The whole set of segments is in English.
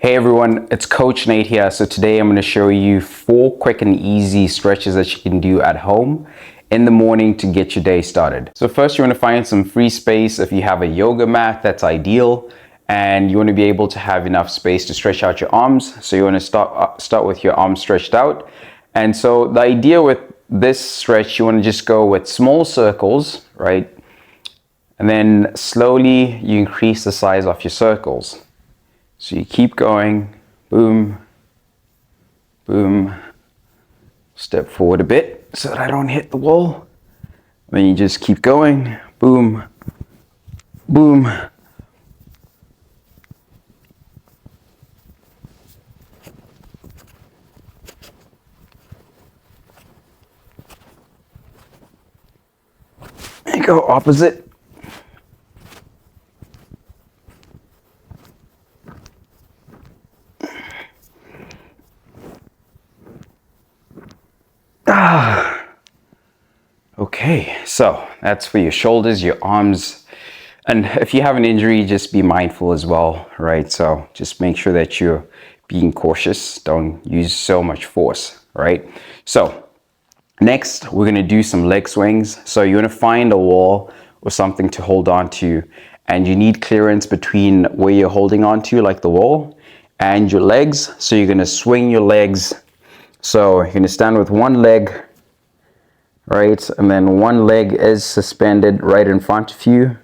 Hey everyone, it's Coach Nate here. So today I'm going to show you 4 quick and easy stretches that you can do at home in the morning to get your day started. So first you want to find some free space. If you have a yoga mat, that's ideal. And you want to be able to have enough space to stretch out your arms. So you want to start with your arms stretched out. And so the idea with this stretch, you want to just go with small circles, right? And then slowly you increase the size of your circles. So you keep going, boom, boom, step forward a bit so that I don't hit the wall. Then you just keep going, boom, boom. And go opposite. Okay, so that's for your shoulders, your arms, and if you have an injury, just be mindful as well, right? So just make sure that you're being cautious. Don't use so much force, right? So next, we're gonna do some leg swings. So you wanna find a wall or something to hold on to, and you need clearance between where you're holding on to, like the wall, and your legs. So you're gonna swing your legs. So you're gonna stand with one leg, right? And then one leg is suspended right in front of you.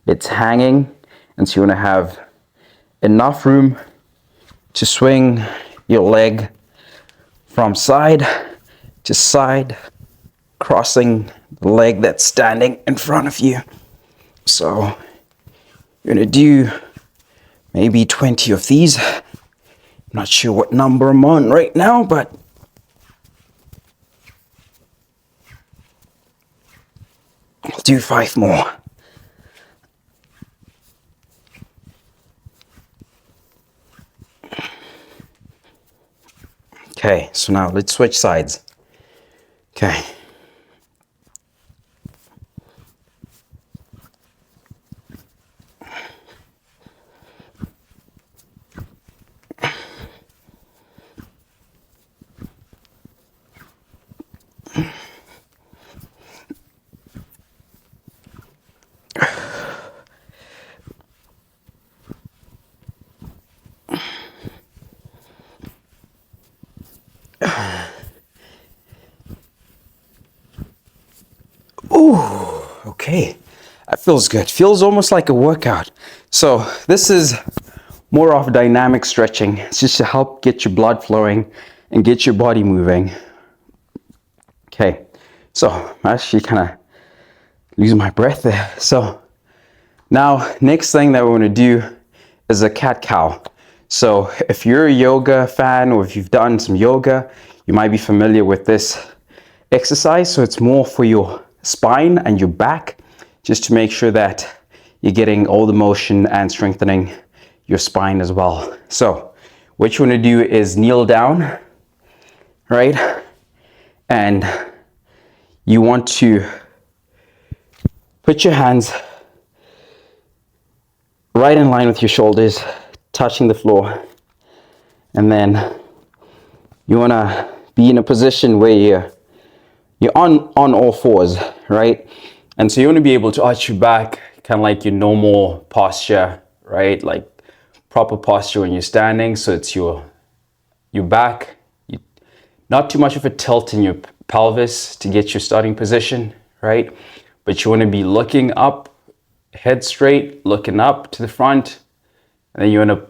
It's hanging. And so you want to have enough room to swing your leg from side to side, crossing the leg that's standing in front of you. So you're going to do maybe 20 of these. I'm not sure what number I'm on right now, but I'll do 5 more. Okay, so now let's switch sides. Okay. Ooh, okay, that feels good. Feels almost like a workout. So this is more of dynamic stretching. It's just to help get your blood flowing and get your body moving. Okay, so I'm actually kind of losing my breath there. So now, next thing that we're going to do is a cat-cow. So if you're a yoga fan or if you've done some yoga, you might be familiar with this exercise. So it's more for your spine and your back, just to make sure that you're getting all the motion and strengthening your spine as well. So what you want to do is kneel down, right? And you want to put your hands right in line with your shoulders, touching the floor. And then you want to be in a position where you're on all fours, right? And so you want to be able to arch your back, kind of like your normal posture, right? Like proper posture when you're standing. So it's your back, not too much of a tilt in your pelvis to get your starting position, right? But you want to be looking up, head straight, looking up to the front. And then you want to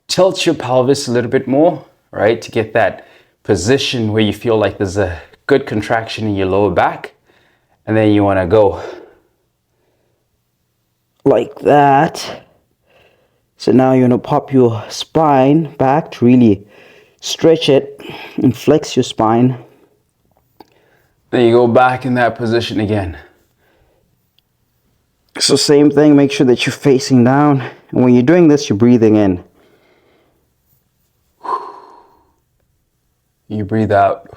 tilt your pelvis a little bit more, right? To get that position where you feel like there's a good contraction in your lower back. And then you want to go like that. So now you want to pop your spine back to really stretch it and flex your spine. Then you go back in that position again. So same thing, make sure that you're facing down. And when you're doing this, you're breathing in. You breathe out.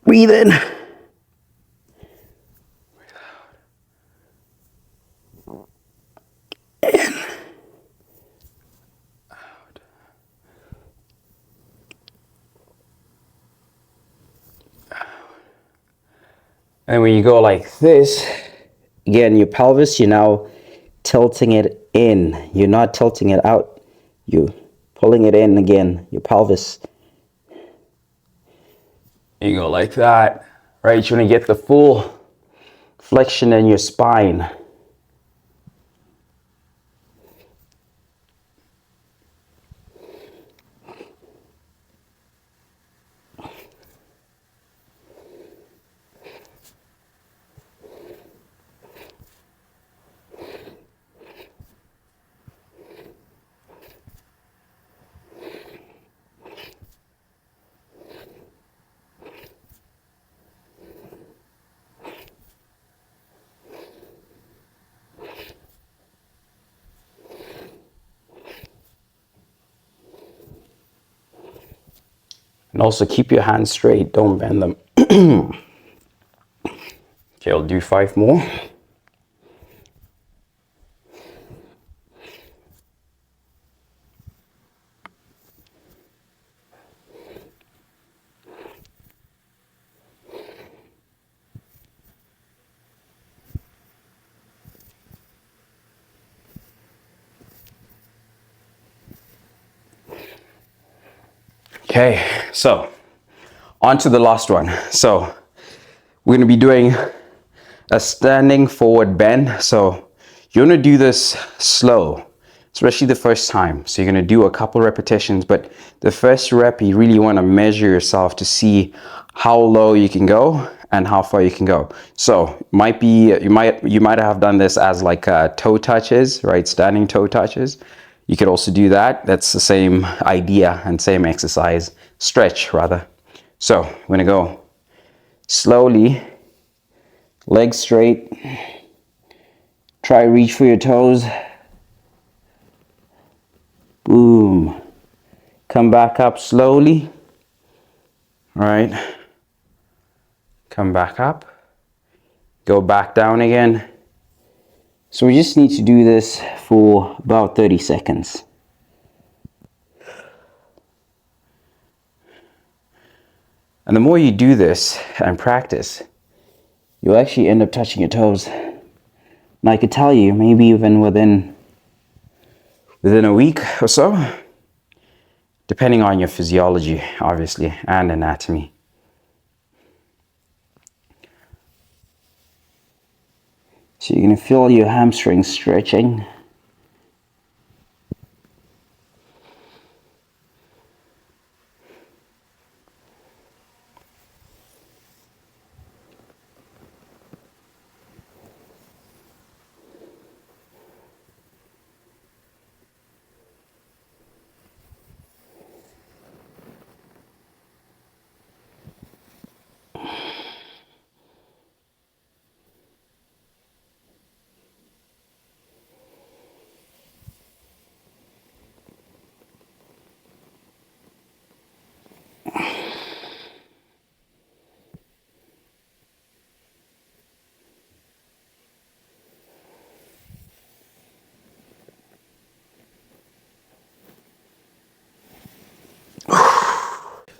Breathe in. Breathe out. In. And when you go like this, again, your pelvis, you're now tilting it in. You're not tilting it out. You're pulling it in again, your pelvis. You go like that, right? You want to get the full flexion in your spine. And also keep your hands straight, don't bend them. Okay, I'll do 5 more. Okay, so on to the last one. So we're going to be doing a standing forward bend. So you want to do this slow, especially the first time. So you're going to do a couple repetitions, but the first rep, you really want to measure yourself to see how low you can go and how far you can go. So you might have done this as like toe touches, right? Standing toe touches. You could also do that. That's the same idea and same exercise, stretch rather. So I'm going to go slowly, legs straight. Try reach for your toes. Boom. Come back up slowly. All right. Come back up. Go back down again. So we just need to do this for about 30 seconds. And the more you do this and practice, you'll actually end up touching your toes. And I could tell you, maybe even within a week or so, depending on your physiology, obviously, and anatomy. So you're going to feel your hamstrings stretching.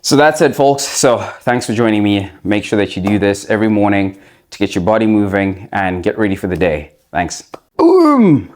So that's it, folks. So thanks for joining me. Make sure that you do this every morning to get your body moving and get ready for the day. Thanks. Boom!